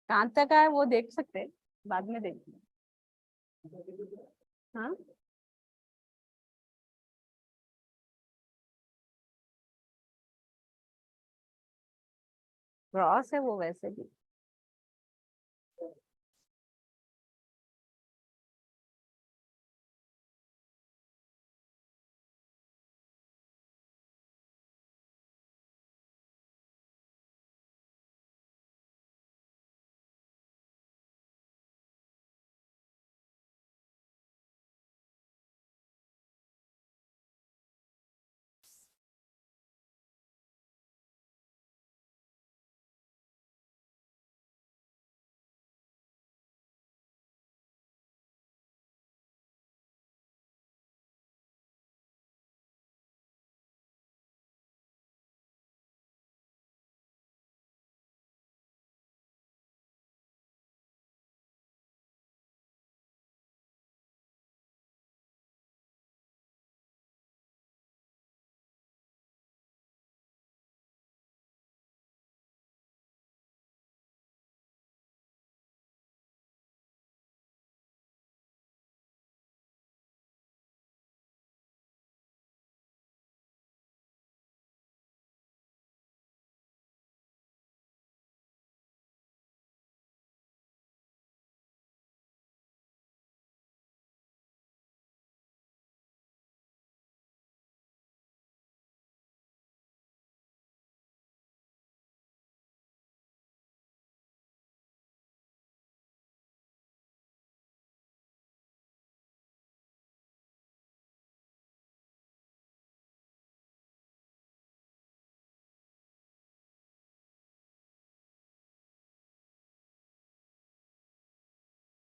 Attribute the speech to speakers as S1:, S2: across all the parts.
S1: कहाँ तक है वो देख सकते हैं, बाद में देखेंगे। हाँ क्रॉस है वो वैसे भी।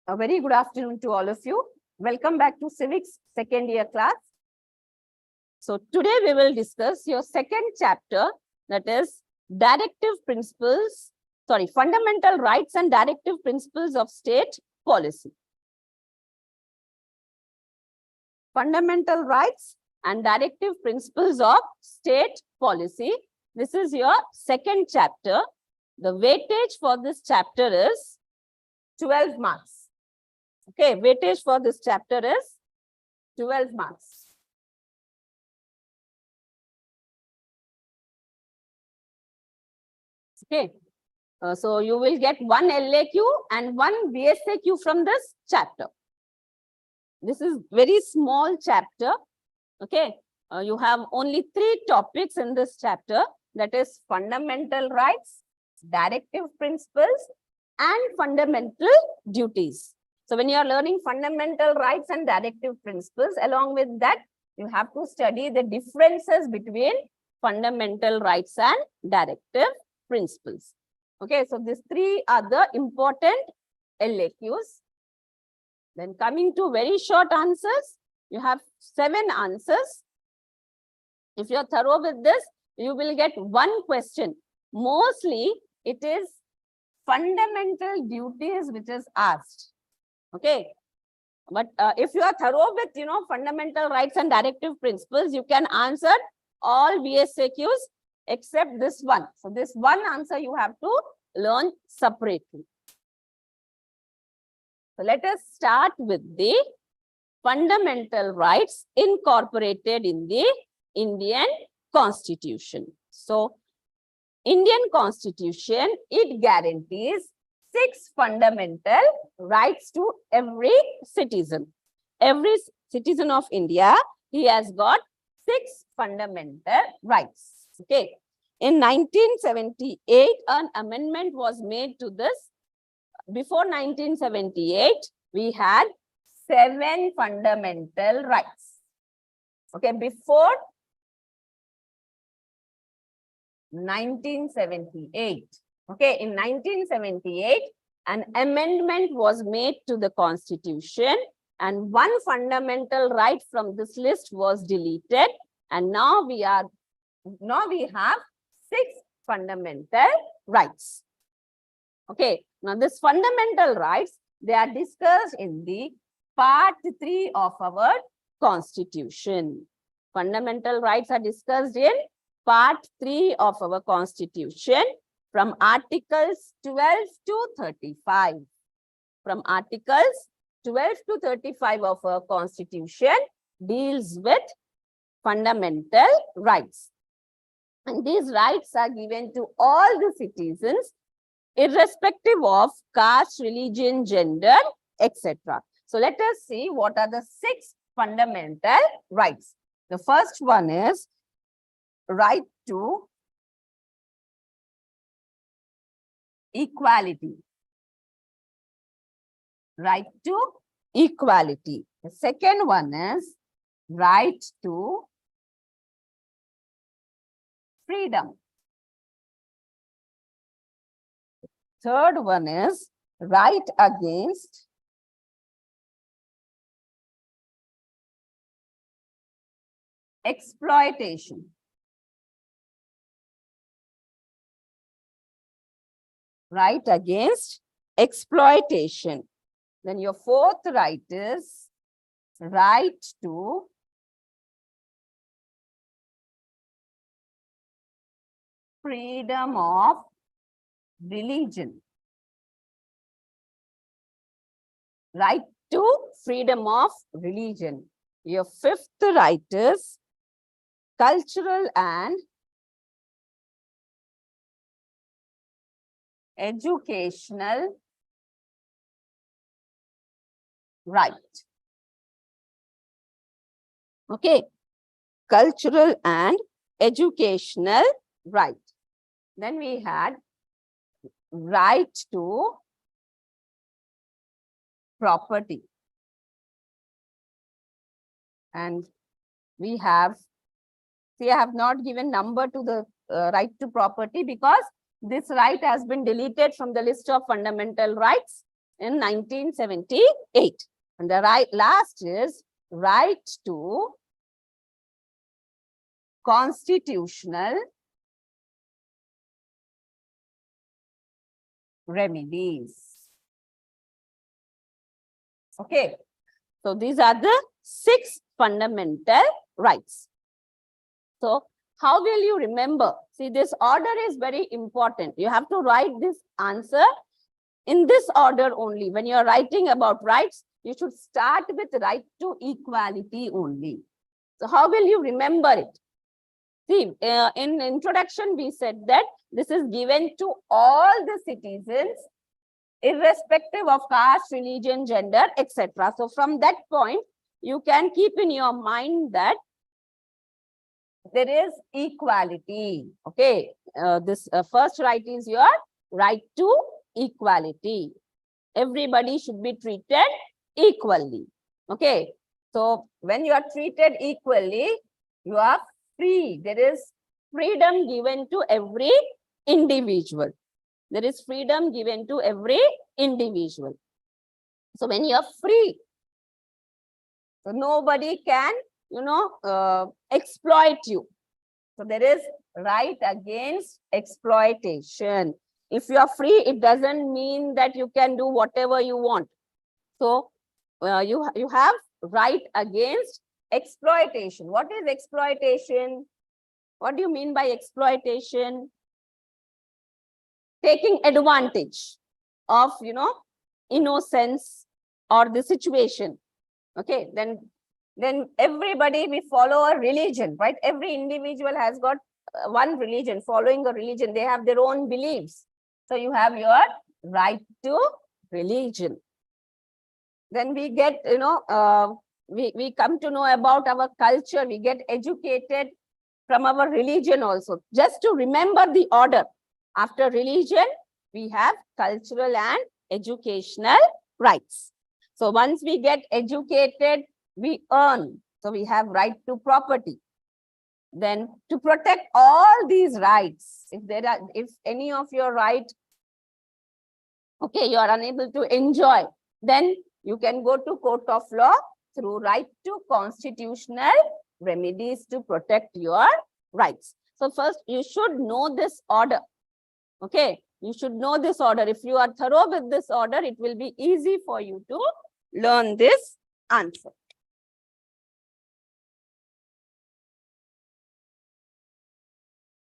S1: A very good afternoon to all of you. Welcome back to Civics second year class. So today we will discuss your second chapter, that is fundamental rights and directive principles of state policy. Fundamental rights and directive principles of state policy. This is your second chapter. The weightage for this chapter is 12 marks. Okay, weightage for this chapter is 12 marks. Okay, so you will get one LAQ and one VSAQ from this chapter. This is very small chapter. Okay, you have only 3 topics in this chapter, that is fundamental rights, directive principles, and fundamental duties. So when you are learning fundamental rights and directive principles, along with that, you have to study the differences between fundamental rights and directive principles. Okay, so these 3 are the important LAQs. Then coming to very short answers, you have 7 answers. If you're thorough with this, you will get 1 question. Mostly, it is fundamental duties which is asked. Okay, but if you are thorough with, fundamental rights and directive principles, you can answer all VSAQs except this one. So this one answer you have to learn separately. So let us start with the fundamental rights incorporated in the Indian Constitution. So Indian Constitution, it guarantees 6 fundamental rights to every citizen. Every citizen of India, he has got 6 fundamental rights. Okay. In 1978, an amendment was made to this. Before 1978, we had 7 fundamental rights. Okay, before 1978. Okay, in 1978, an amendment was made to the Constitution, and 1 fundamental right from this list was deleted, and now we have 6 fundamental rights. Okay, now this fundamental rights, they are discussed in the part 3 of our Constitution. Fundamental rights are discussed in part 3 of our Constitution. from Articles 12 to 35. From Articles 12 to 35 of our Constitution deals with fundamental rights. And these rights are given to all the citizens, irrespective of caste, religion, gender, etc. So let us see what are the 6 fundamental rights. The first one is right to equality. Right to equality. The second one is right to freedom. Third one is right against exploitation. Right against exploitation. Then your fourth right is right to freedom of religion. Right to freedom of religion. Your fifth right is cultural and educational right. Okay, cultural and educational right. Then we had right to property. And we have, see, I have not given number to the right to property because this right has been deleted from the list of fundamental rights in 1978. And the last is right to constitutional remedies. Okay, so these are the 6 fundamental rights. So how will you remember? See, this order is very important. You have to write this answer in this order only. When you are writing about rights, you should start with right to equality only. So how will you remember it? See, in introduction, we said that this is given to all the citizens, irrespective of caste, religion, gender, etc. So from that point, you can keep in your mind that there is equality. Okay, this first right is your right to equality. Everybody should be treated equally. Okay, so when you are treated equally, you are free. There is freedom given to every individual. There is freedom given to every individual. So when you are free, so nobody can, exploit you. So there is right against exploitation. If you are free, it doesn't mean that you can do whatever you want. So you have right against exploitation. What is exploitation? What do you mean by exploitation? Taking advantage of, innocence or the situation. Okay, then everybody, we follow a religion, right? Every individual has got one religion, following a religion. They have their own beliefs. So you have your right to religion. Then we get, we come to know about our culture. We get educated from our religion also. Just to remember the order. After religion, we have cultural and educational rights. So once we get educated, we earn. So we have right to property. Then to protect all these rights, if any of your right, okay, you are unable to enjoy, then you can go to court of law through right to constitutional remedies to protect your rights. So first, you should know this order. Okay, you should know this order. If you are thorough with this order, it will be easy for you to learn this answer.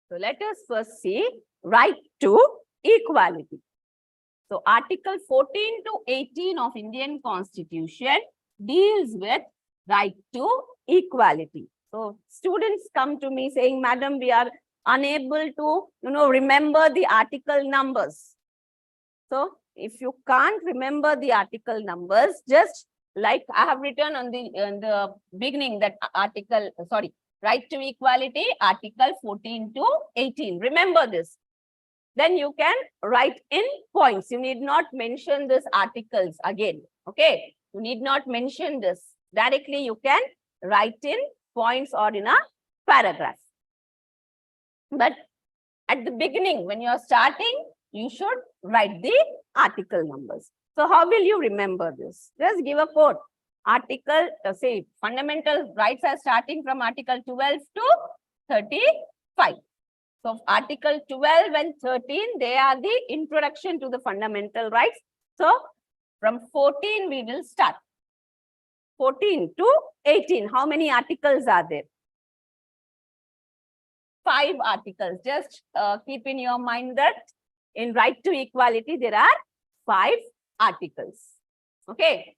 S1: So let us first see right to equality. So Article 14 to 18 of Indian Constitution deals with right to equality. So students come to me saying, Madam, we are unable to, remember the article numbers. So if you can't remember the article numbers, just like I have written on the beginning that article, right to equality, Article 14 to 18. Remember this. Then you can write in points. You need not mention these articles again. Okay. You need not mention this. Directly you can write in points or in a paragraph. But at the beginning, when you are starting, you should write the article numbers. So how will you remember this? Just give a quote. Article, say, fundamental rights are starting from Article 12 to 35. So Article 12 and 13, they are the introduction to the fundamental rights. So from 14, we will start. 14 to 18, how many articles are there? 5 articles. Just keep in your mind that in right to equality, there are 5 articles. Okay.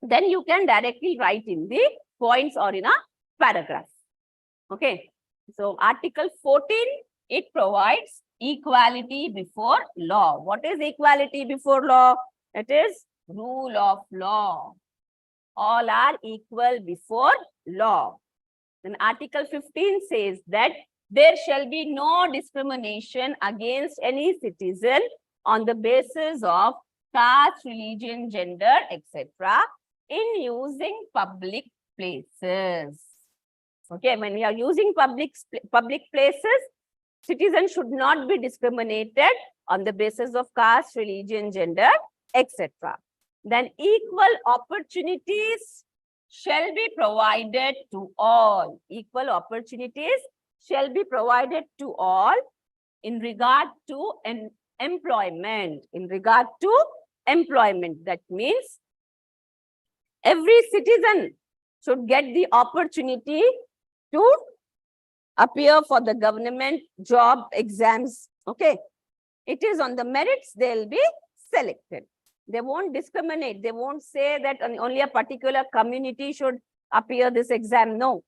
S1: Then you can directly write in the points or in a paragraph. Okay. So Article 14, it provides equality before law. What is equality before law? It is rule of law. All are equal before law. Then Article 15 says that there shall be no discrimination against any citizen on the basis of caste, religion, gender, etc. in using public places. Okay, when we are using public places, citizens should not be discriminated on the basis of caste, religion, gender, etc. Then equal opportunities shall be provided to all. Equal opportunities shall be provided to all in regard to an employment. In regard to employment, that means every citizen should get the opportunity to appear for the government job exams. Okay. It is on the merits they'll be selected. They won't discriminate. They won't say that only a particular community should appear this exam. No.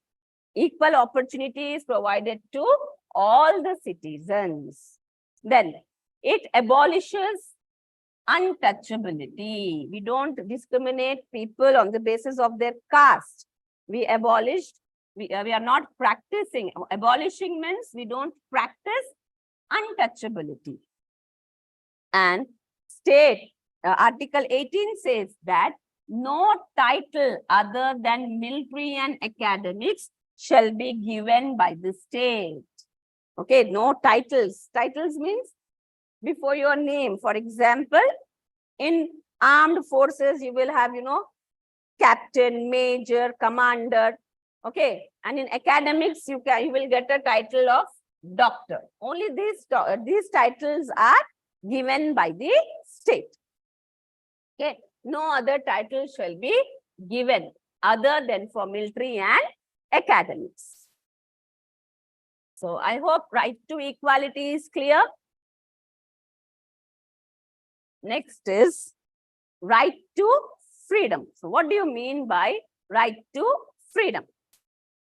S1: Equal opportunity is provided to all the citizens. Then it abolishes untouchability. We don't discriminate people on the basis of their caste. We abolished, we are not practicing. Abolishing means we don't practice untouchability. And state, Article 18 says that no title other than military and academics shall be given by the state. Okay, no titles. Titles means before your name. For example, in armed forces, you will have, captain, major, commander. Okay, and in academics, you will get a title of doctor. Only these titles are given by the state. Okay, no other title shall be given other than for military and academics. So I hope right to equality is clear. Next is right to freedom. So what do you mean by right to freedom?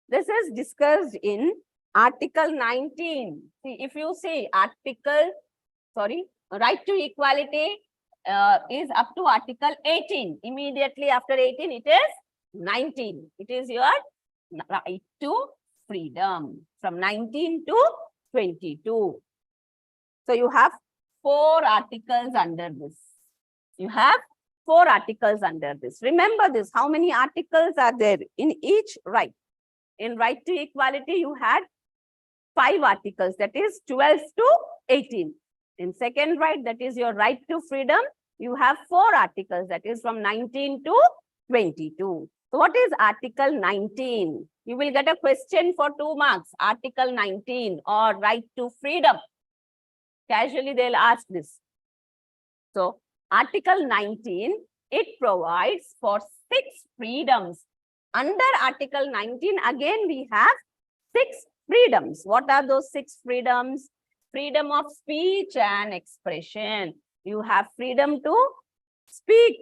S1: This is discussed in Article 19. See, if you see right to equality is up to Article 18. Immediately after 18, it is 19. It is your right to freedom from 19 to 22. So you have 4 articles under this. You have 4 articles under this. Remember this. How many articles are there in each right? In right to equality, you had 5 articles, that is 12 to 18. In second right, that is your right to freedom, you have 4 articles, that is from 19 to 22. So what is Article 19? You will get a question for 2 marks. Article 19 or right to freedom. Casually, they'll ask this. So Article 19, it provides for 6 freedoms. Under Article 19, again, we have 6 freedoms. What are those 6 freedoms? freedom of speech and expression. You have freedom to speak.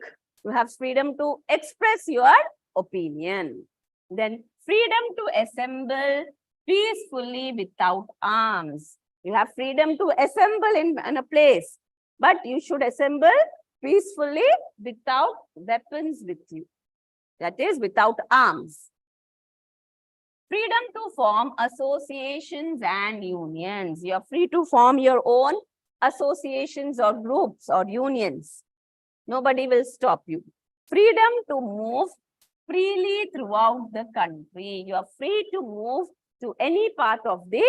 S1: You have freedom to express your opinion. Then freedom to assemble peacefully without arms. You have freedom to assemble in a place, but you should assemble peacefully without weapons with you. That is, without arms. Freedom to form associations and unions. You are free to form your own associations or groups or unions. Nobody will stop you. Freedom to move freely throughout the country. You are free to move to any part of the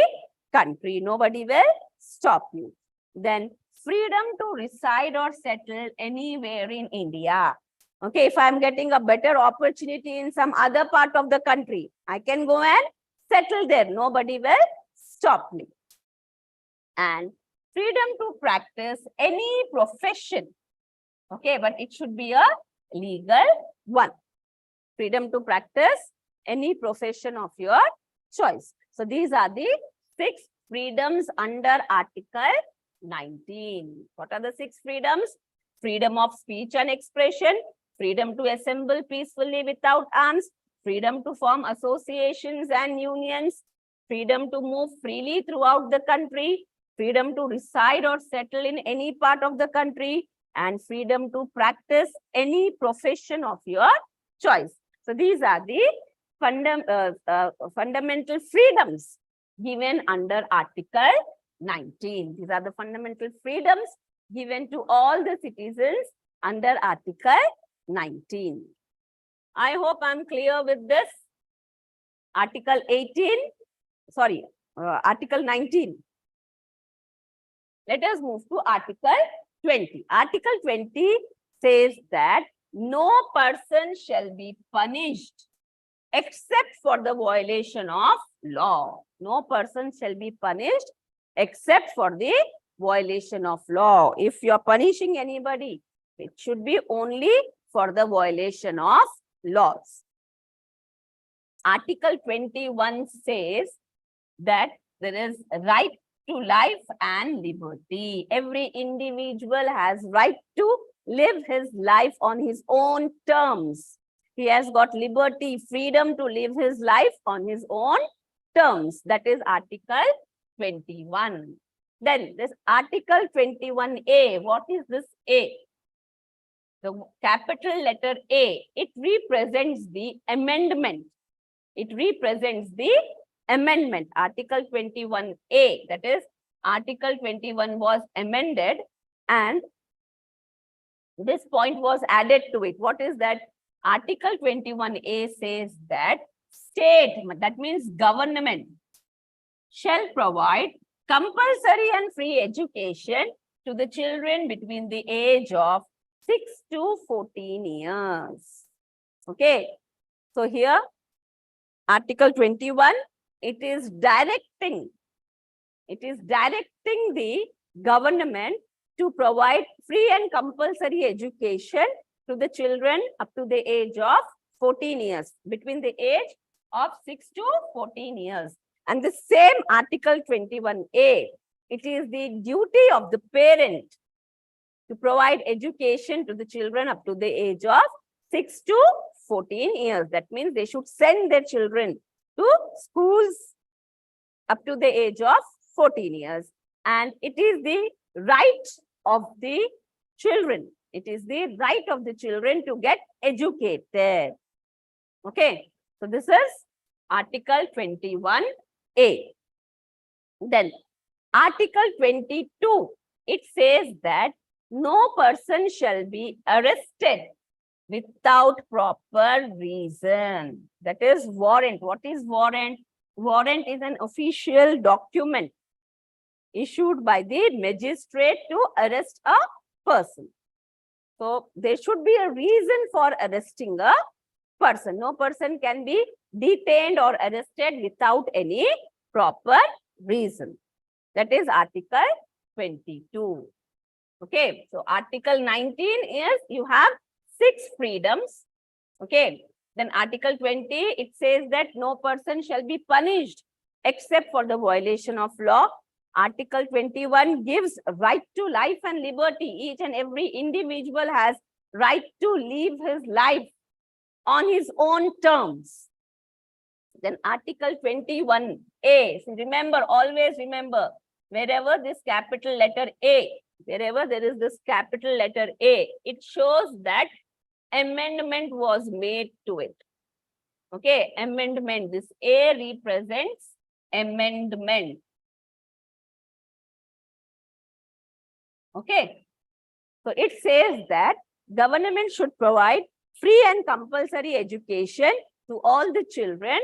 S1: country. Nobody will stop you. Then freedom to reside or settle anywhere in India. Okay, if I'm getting a better opportunity in some other part of the country, I can go and settle there. Nobody will stop me. And freedom to practice any profession. Okay, but it should be a legal one. Freedom to practice any profession of your choice. So these are the 6 freedoms under Article 19. What are the 6 freedoms? Freedom of speech and expression, freedom to assemble peacefully without arms, freedom to form associations and unions, freedom to move freely throughout the country, freedom to reside or settle in any part of the country, and freedom to practice any profession of your choice. So these are the fundamental freedoms given under Article 19. These are the fundamental freedoms given to all the citizens under Article 19. I hope I'm clear with this. Article 19. Let us move to Article 20. Article 20 says that no person shall be punished except for the violation of law. No person shall be punished except for the violation of law. If you are punishing anybody, it should be only for the violation of laws. Article 21 says that there is right to life and liberty. Every individual has right to live his life on his own terms. He has got liberty, freedom to live his life on his own terms. That is Article 21. Then this Article 21A, what is this A? The capital letter A, it represents the amendment. It represents the amendment. Article 21A, that is, Article 21 was amended and this point was added to it. What is that? Article 21A says that state, that means government, shall provide compulsory and free education to the children between the age of 6 to 14 years. Okay. So here, Article 21, it is directing the government to provide free and compulsory education to the children up to the age of 14 years, between the age of 6 to 14 years. And the same Article 21A, it is the duty of the parent to provide education to the children up to the age of 6 to 14 years. That means they should send their children to schools up to the age of 14 years. And it is the right of the children. It is the right of the children to get educated. Okay. So this is Article 21A. Then Article 22, it says that no person shall be arrested without proper reason. That is warrant. What is warrant? Warrant is an official document issued by the magistrate to arrest a person. So there should be a reason for arresting a person. No person can be detained or arrested without any proper reason. That is Article 22. Okay, so Article 19 is you have 6 freedoms. Okay, then Article 20, it says that no person shall be punished except for the violation of law. Article 21 gives right to life and liberty. Each and every individual has right to live his life on his own terms. Then Article 21A. So remember, always remember, wherever this capital letter A, wherever there is this capital letter A, it shows that amendment was made to it. Okay, amendment. This A represents amendment. Okay, so it says that government should provide free and compulsory education to all the children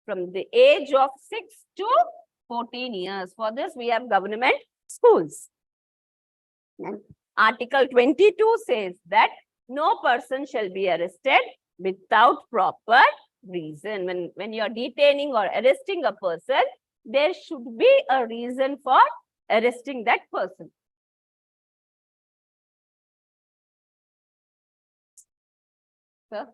S1: from the age of 6 to 14 years. For this, we have government schools. And Article 22 says that no person shall be arrested without proper reason. When you're detaining or arresting a person, there should be a reason for arresting that person. Sir?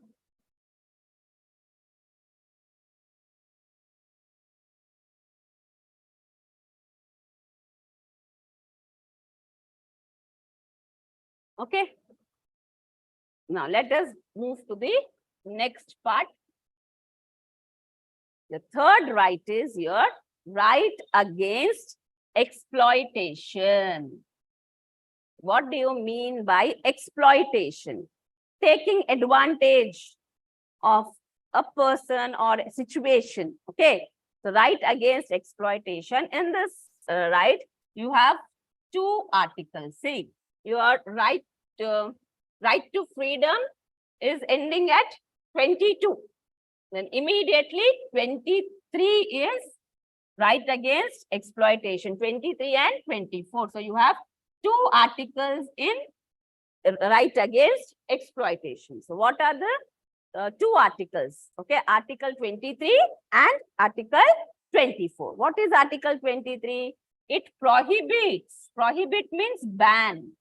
S1: Okay. Now let us move to the next part. The third right is your right against exploitation. What do you mean by exploitation? Taking advantage of a person or a situation. Okay. So right against exploitation. In this right, you have two articles. See, your right to freedom is ending at 22. Then immediately 23 is right against exploitation, 23 and 24. So you have two articles in right against exploitation. So what are the two articles? Okay, Article 23 and Article 24. What is Article 23? It prohibits. Prohibit means ban.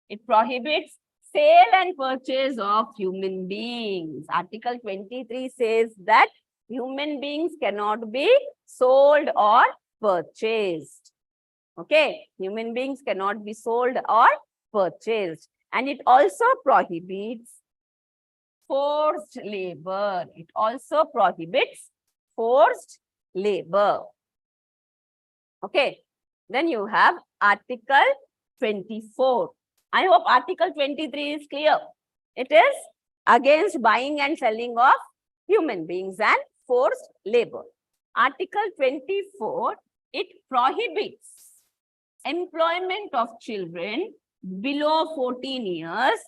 S1: It prohibits sale and purchase of human beings. Article 23 says that human beings cannot be sold or purchased. Okay, human beings cannot be sold or purchased. And it also prohibits forced labor. It also prohibits forced labor. Okay, then you have Article 24. I hope Article 23 is clear. It is against buying and selling of human beings and forced labor. Article 24, it prohibits employment of children below 14 years.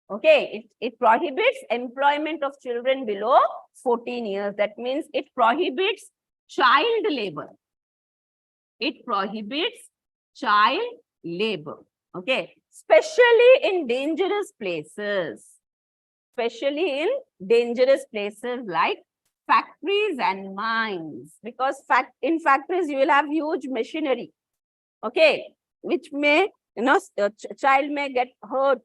S1: Okay, it prohibits employment of children below 14 years. That means it prohibits child labor. It prohibits child labor. Okay, especially in dangerous places. Especially in dangerous places like factories and mines. Because in factories, you will have huge machinery. Okay, which may, child may get hurt.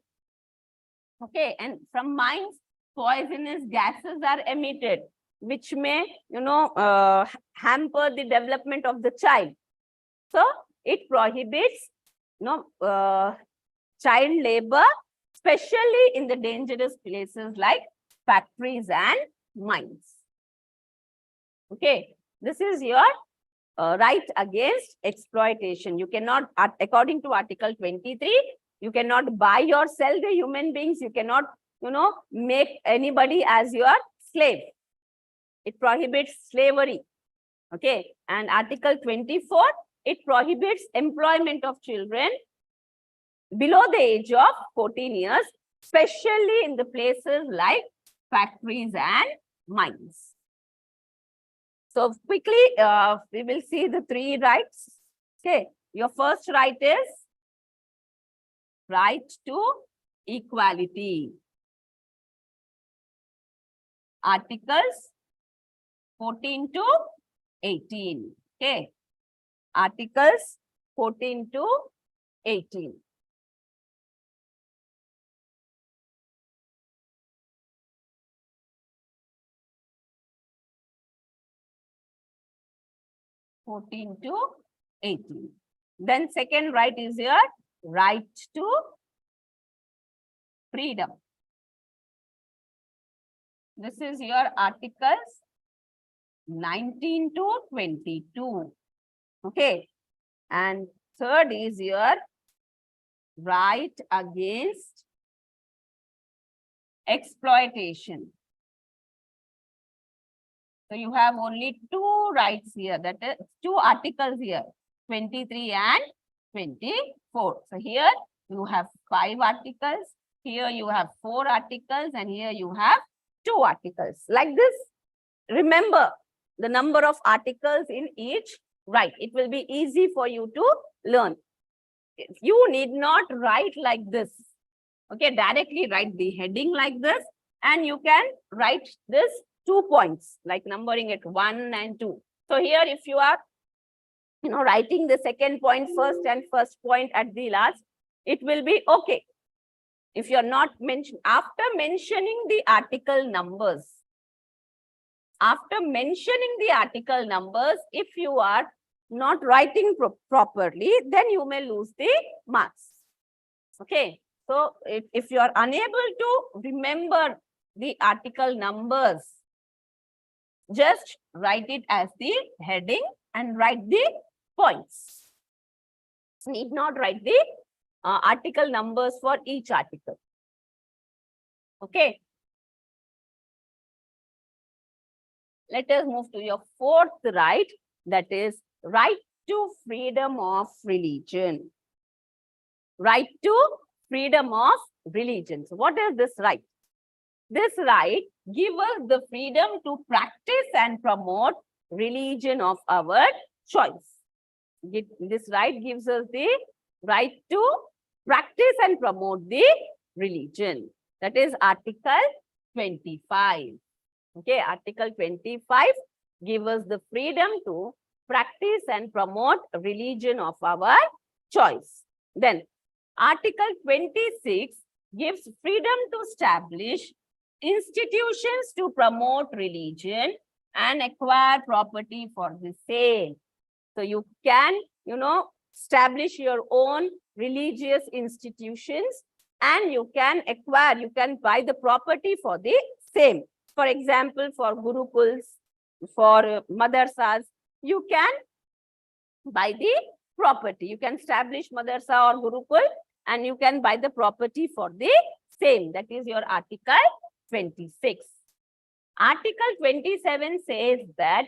S1: Okay, and from mines, poisonous gases are emitted, which may, hamper the development of the child. So it prohibits, child labor, especially in the dangerous places like factories and mines. Okay, this is your right against exploitation. You cannot, according to Article 23, you cannot buy or sell the human beings. You cannot, make anybody as your slave. It prohibits slavery. Okay, and Article 24, it prohibits employment of children below the age of 14 years, especially in the places like factories and mines. So quickly, we will see the three rights. Okay, your first right is right to equality. Articles 14 to 18. Okay, Articles 14 to 18. To 18. Then second right is your right to freedom. This is your articles 19 to 22. Okay. And third is your right against exploitation. So you have only two rights here, that is two articles here, 23 and 24. So here you have 5 articles, here you have 4 articles, and here you have 2 articles. Like this, remember the number of articles in each right. It will be easy for you to learn. You need not write like this. Okay, directly write the heading like this, and you can write this 2 points, like numbering it 1 and 2. So here, if you are, writing the second point first and first point at the last, it will be okay. If you are not after mentioning the article numbers, if you are not writing properly, then you may lose the marks. Okay. So if you are unable to remember the article numbers, just write it as the heading and write the points. Need not write the article numbers for each article. Okay. Let us move to your fourth right, that is right to freedom of religion. Right to freedom of religion. So what is this right? This right gives us the freedom to practice and promote religion of our choice. This right gives us the right to practice and promote the religion. That is Article 25. Okay, Article 25 gives us the freedom to practice and promote religion of our choice. Then Article 26 gives freedom to establish institutions to promote religion and acquire property for the same. So you can, establish your own religious institutions, and you can acquire, you can buy the property for the same. For example, for gurukuls, for madrasas, you can buy the property. You can establish madrasa or gurukul, and you can buy the property for the same. That is your Article 26. Article 27 says that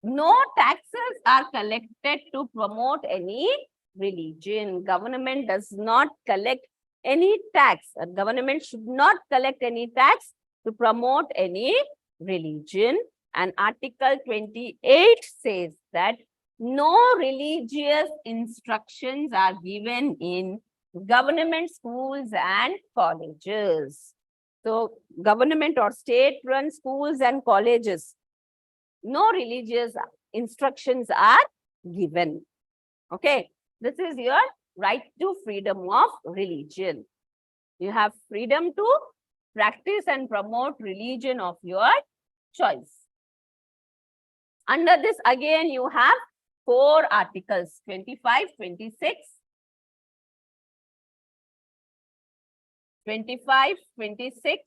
S1: no taxes are collected to promote any religion. Government does not collect any tax. A government should not collect any tax to promote any religion. And Article 28 says that no religious instructions are given in government schools and colleges. So government or state-run schools and colleges, no religious instructions are given. Okay, this is your right to freedom of religion. You have freedom to practice and promote religion of your choice. Under this, again, you have 4 articles, 25, 26, 25, 26,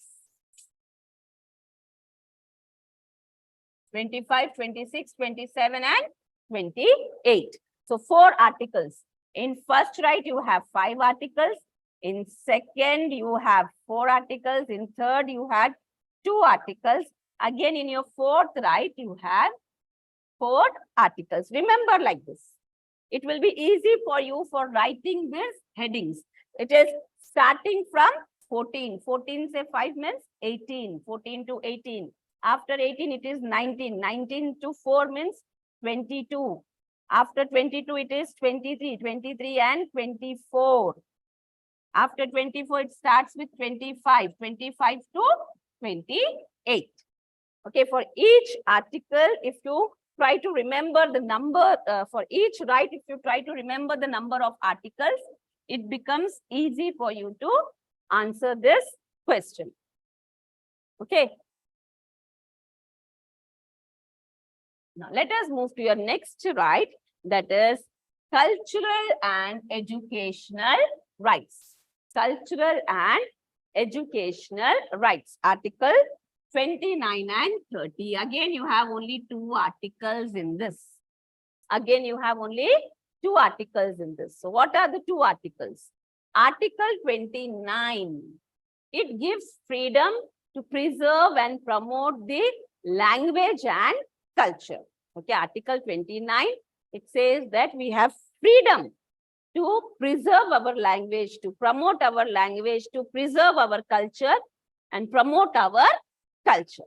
S1: 25, 26, 27, and 28. So 4 articles. In first right, you have 5 articles. In second, you have 4 articles. In third, you had 2 articles. Again, in your fourth right, you have 4 articles. Remember like this. It will be easy for you for writing these headings. It is starting from 14. 14 say 5 means 18. 14 to 18. After 18, it is 19. 19 to 4 means 22. After 22, it is 23. 23 and 24. After 24, it starts with 25. 25 to 28. Okay, for each article, if you try to remember the number, for each right, if you try to remember the number of articles, it becomes easy for you to answer this question. Okay. Now, let us move to your next right, that is cultural and educational rights. Cultural and educational rights. Article 29 and 30. Again, you have only two articles in this. Again, you have only two articles in this. So what are the two articles? Article 29. It gives freedom to preserve and promote the language and culture. Okay, Article 29, it says that we have freedom to preserve our language, to promote our language, to preserve our culture and promote our culture.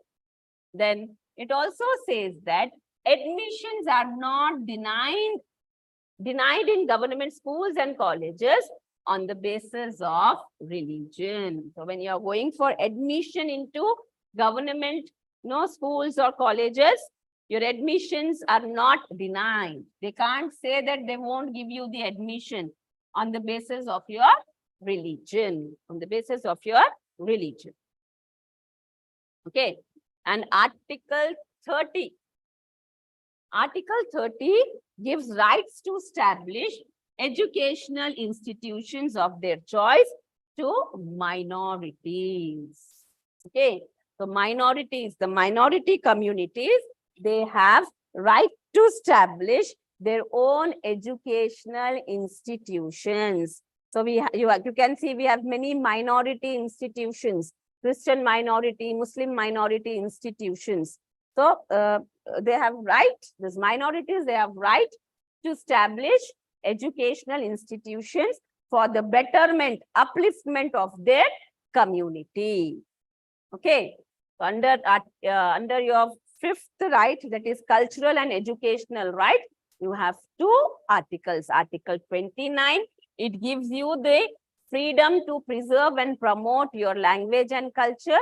S1: Then it also says that admissions are not denied in government schools and colleges on the basis of religion. So when you are going for admission into government schools or colleges, your admissions are not denied. They can't say that they won't give you the admission on the basis of your religion. On the basis of your religion. Okay. And Article 30. Article 30 gives rights to establish educational institutions of their choice to minorities. Okay. So minorities, the minority communities, they have right to establish their own educational institutions. So you can see we have many minority institutions, Christian minority, Muslim minority institutions. So they have right, these minorities, they have right to establish educational institutions for the betterment, upliftment of their community. Okay. So under your fifth right, that is cultural and educational right, you have two articles. Article 29, it gives you the freedom to preserve and promote your language and culture.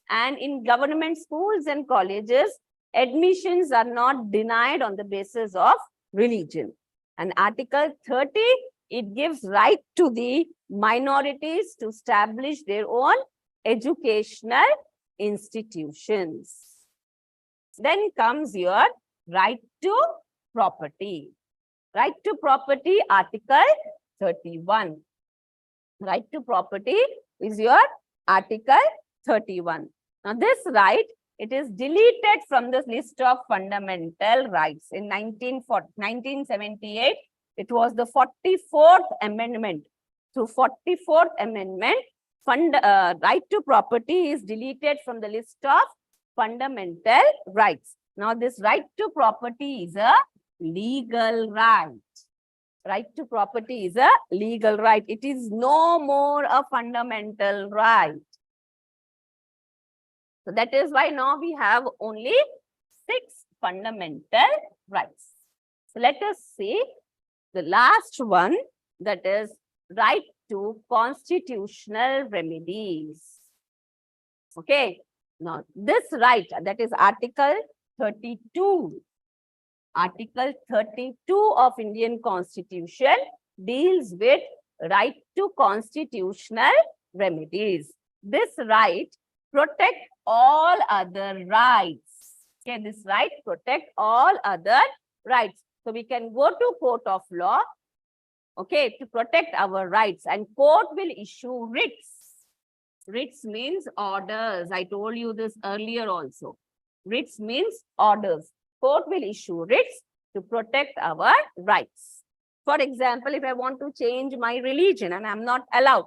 S1: And in government schools and colleges, admissions are not denied on the basis of religion. And Article 30, it gives right to the minorities to establish their own educational institutions. Then comes your right to property. Right to property, Article 31. Right to property is your Article 31. Now this right, it is deleted from the list of fundamental rights. In 1978, it was the 44th Amendment. Through 44th Amendment, right to property is deleted from the list of fundamental rights. Now this right to property is a legal right. Right to property is a legal right. It is no more a fundamental right. So that is why now we have only 6 fundamental rights. So let us see the last one, that is right to constitutional remedies. Okay. Now this right, that is Article 32. Article 32 of Indian Constitution deals with right to constitutional remedies. This right protects all other rights. Okay, this right protects all other rights. So we can go to court of law, okay, to protect our rights, and court will issue writs. Writs means orders. I told you this earlier also. Writs means orders. Court will issue writs to protect our rights. For example, if I want to change my religion and I'm not allowed,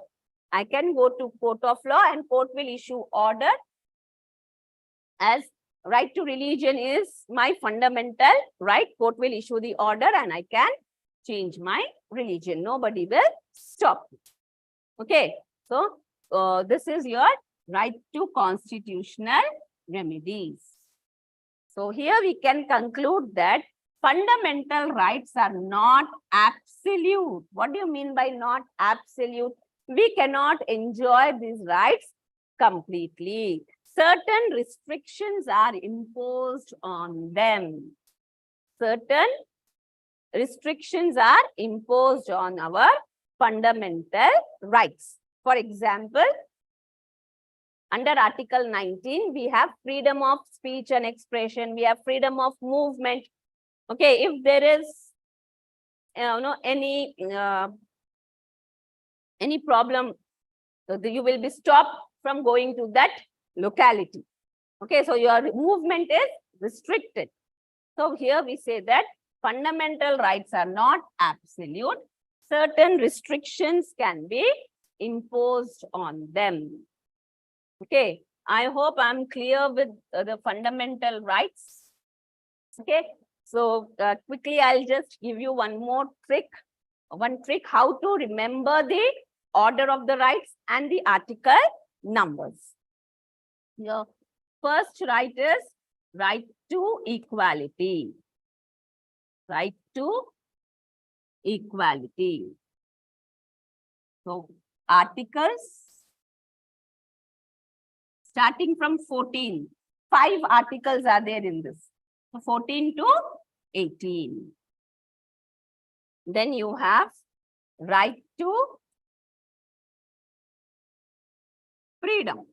S1: I can go to court of law and court will issue order, as right to religion is my fundamental right. Court will issue the order and I can change my religion. Nobody will stop me. Okay. So this is your right to constitutional remedies. So here we can conclude that fundamental rights are not absolute. What do you mean by not absolute? We cannot enjoy these rights completely. Certain restrictions are imposed on them. Certain restrictions are imposed on our fundamental rights. For example, under Article 19, we have freedom of speech and expression. We have freedom of movement. Okay, if there is any problem, you will be stopped from going to that locality. Okay, so your movement is restricted. So here we say that fundamental rights are not absolute. Certain restrictions can be imposed on them. Okay, I hope I'm clear with the fundamental rights. Okay, so quickly I'll just give you one trick how to remember the order of the rights and the article numbers. Your first right is right to equality. Right to equality. So articles starting from 14. 5 articles are there in this. So 14 to 18. Then you have right to freedom.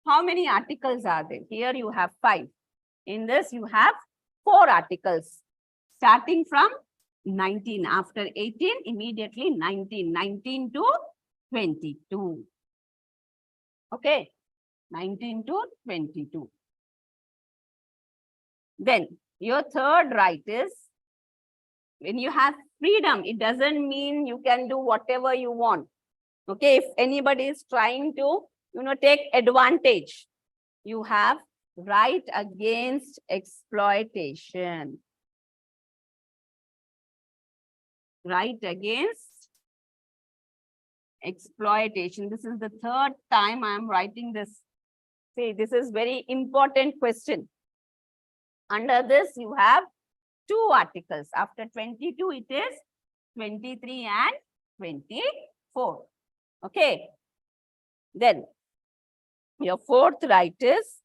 S1: How many articles are there? Here you have 5. In this you have 4 articles. Starting from 19. After 18, immediately 19. 19 to 22. Okay. 19 to 22. Then your third right is, when you have freedom, it doesn't mean you can do whatever you want. Okay, if anybody is trying to, take advantage, you have right against exploitation. Right against exploitation. This is the third time I am writing this. See, this is very important question. Under this, you have 2 articles. After 22, it is 23 and 24. Okay. Then, your fourth right is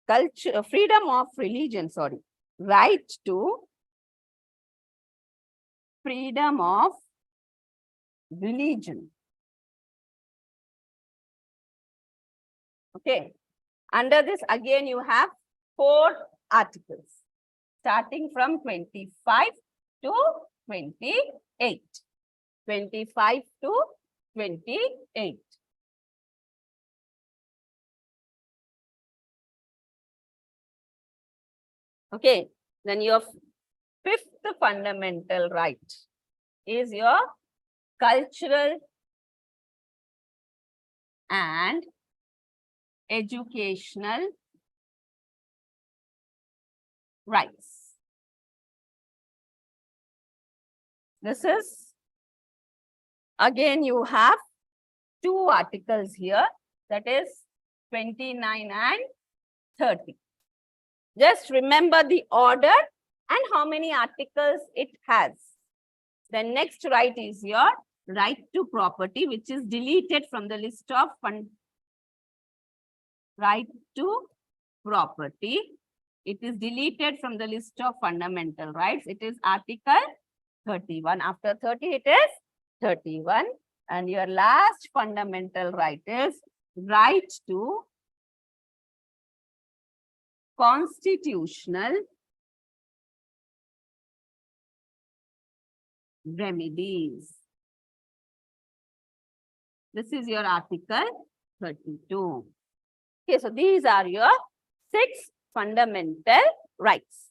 S1: freedom of religion, sorry. Right to freedom of religion. Okay. Under this, again, you have 4 articles, starting from 25 to 28. 25 to 28. Okay. Then your 5th fundamental right is your cultural and educational rights. This is, again, you have 2 articles here, that is 29 and 30. Just remember the order and how many articles it has. The next right is your right to property, which is deleted from the list of right to property. It is deleted from the list of fundamental rights. It is Article 31. After 30, it is 31. And your last fundamental right is right to constitutional remedies. This is your Article 32. Okay, so these are your 6 fundamental rights.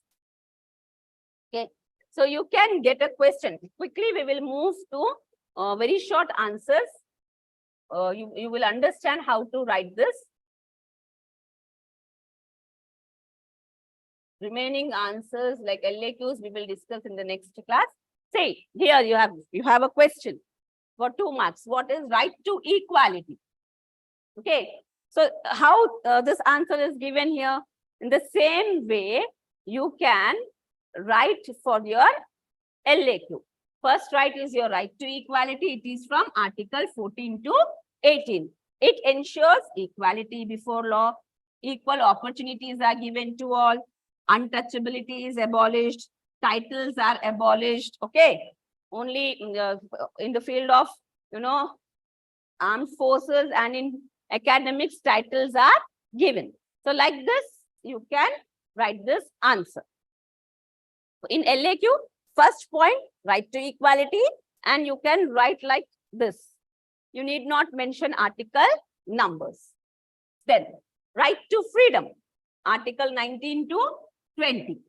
S1: Okay, so you can get a question. Quickly, we will move to very short answers. You will understand how to write this. Remaining answers like LAQs we will discuss in the next class. Say, here you have a question for 2 marks. What is right to equality? Okay, so how this answer is given here? In the same way, you can write for your LAQ. First right is your right to equality. It is from Article 14 to 18. It ensures equality before law. Equal opportunities are given to all. Untouchability is abolished. Titles are abolished. Okay. Only in the field of, armed forces and in academics, titles are given. So like this, you can write this answer. In LAQ, first point, right to equality, and you can write like this. You need not mention article numbers. Then, right to freedom, Article 19 to 20.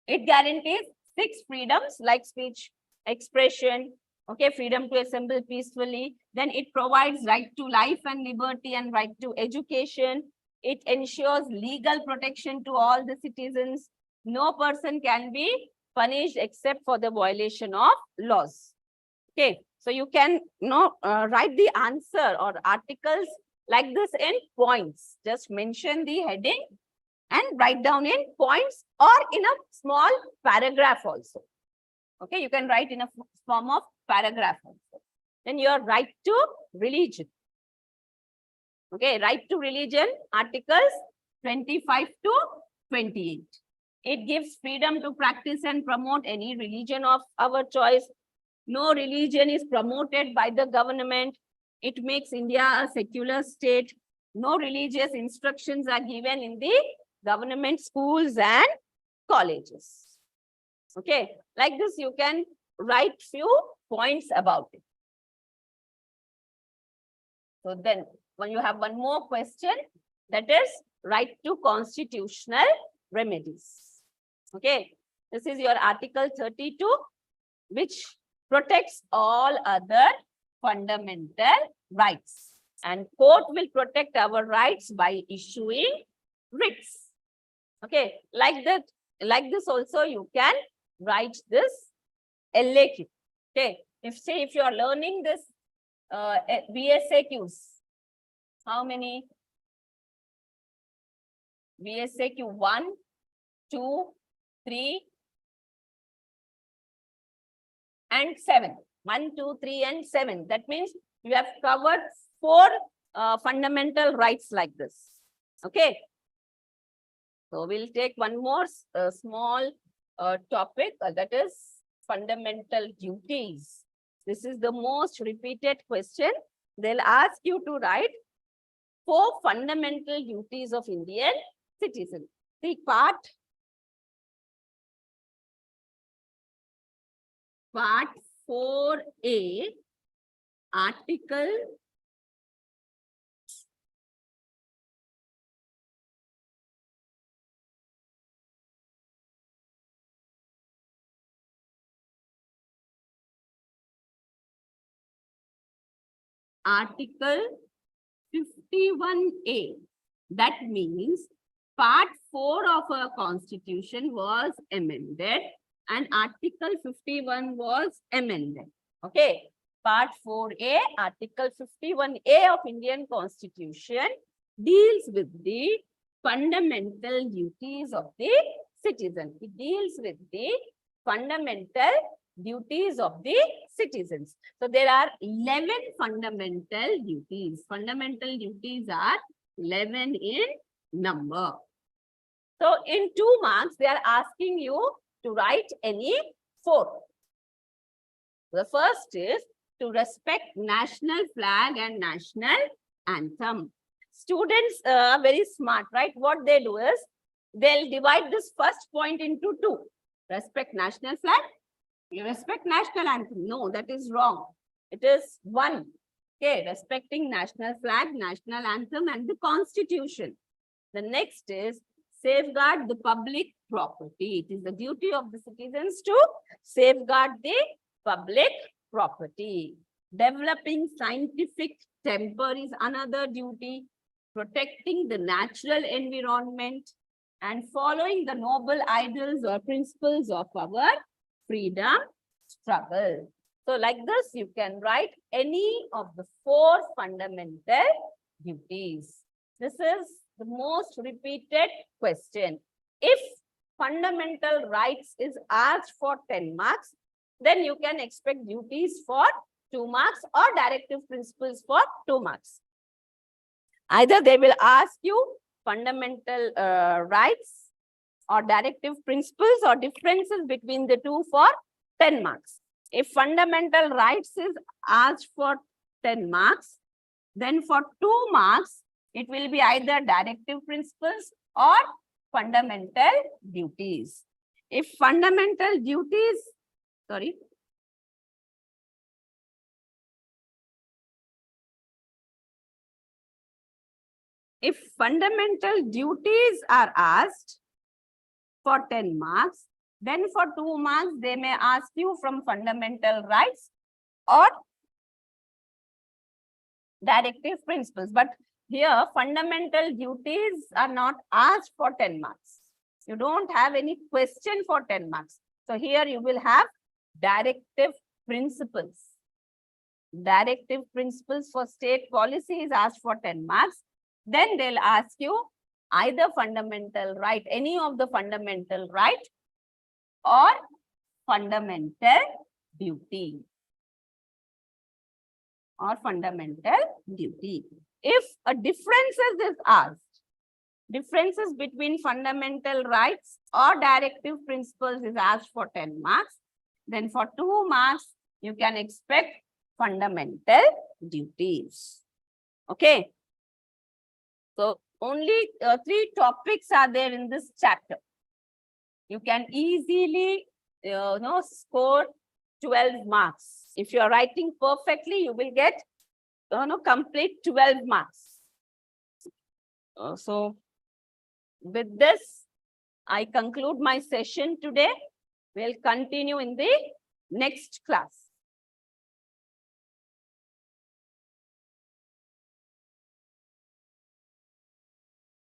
S1: It guarantees 6 freedoms like speech, expression, okay, freedom to assemble peacefully. Then it provides right to life and liberty and right to education. It ensures legal protection to all the citizens. No person can be punished except for the violation of laws. Okay, so you can write the answer or articles like this in points. Just mention the heading and write down in points or in a small paragraph also. Okay, you can write in a form of paragraph also. Then your right to religion. Okay, right to religion, articles 25 to 28. It gives freedom to practice and promote any religion of our choice. No religion is promoted by the government. It makes India a secular state. No religious instructions are given in the government schools and colleges. Okay, like this you can write few points about it. So then when you have one more question, that is right to constitutional remedies. Okay, this is your Article 32, which protects all other fundamental rights. And court will protect our rights by issuing writs. Okay, like that, like this also you can write this LAQ. Okay, if you are learning this VSAQs, how many? VSAQ 1, 2, 3, and 7. 1, 2, 3, and 7. That means you have covered 4 fundamental rights like this. Okay. So we'll take one more small topic, that is fundamental duties. This is the most repeated question. They'll ask you to write 4 fundamental duties of Indian citizens. See, part 4A, article 51A. That means part 4 of our constitution was amended and article 51 was amended. Okay, part 4A, article 51A of Indian constitution deals with the fundamental duties of the citizen. It deals with the fundamental duties of the citizens. So there are 11 fundamental duties. Fundamental duties are 11 in number. So in 2 marks, they are asking you to write any 4. The first is to respect national flag and national anthem. Students are very smart, right? What they do is, they'll divide this first point into 2. Respect national flag, you respect national anthem. No, that is wrong. It is 1. Okay, respecting national flag, national anthem, and the constitution. The next is safeguard the public property. It is the duty of the citizens to safeguard the public property. Developing scientific temper is another duty. Protecting the natural environment and following the noble ideals or principles of our freedom struggle. So like this, you can write any of the 4 fundamental duties. This is the most repeated question. If fundamental rights is asked for 10 marks, then you can expect duties for 2 marks or directive principles for 2 marks. Either they will ask you fundamental rights or directive principles or differences between the 2 for 10 marks. If fundamental rights is asked for 10 marks, then for 2 marks, it will be either directive principles or fundamental duties. If fundamental duties, sorry. If fundamental duties are asked for 10 marks, then for 2 marks, they may ask you from fundamental rights or directive principles. But here, fundamental duties are not asked for 10 marks. You don't have any question for 10 marks. So here you will have directive principles. Directive principles for state policy is asked for 10 marks. Then they'll ask you either fundamental right, any of the fundamental right or fundamental duty. Or fundamental duty. If a differences is asked, differences between fundamental rights or directive principles is asked for 10 marks, then for 2 marks, you can expect fundamental duties. Okay. So only 3 topics are there in this chapter. You can easily score 12 marks. If you are writing perfectly, you will get complete 12 marks. So with this, I conclude my session today. We'll continue in the next class.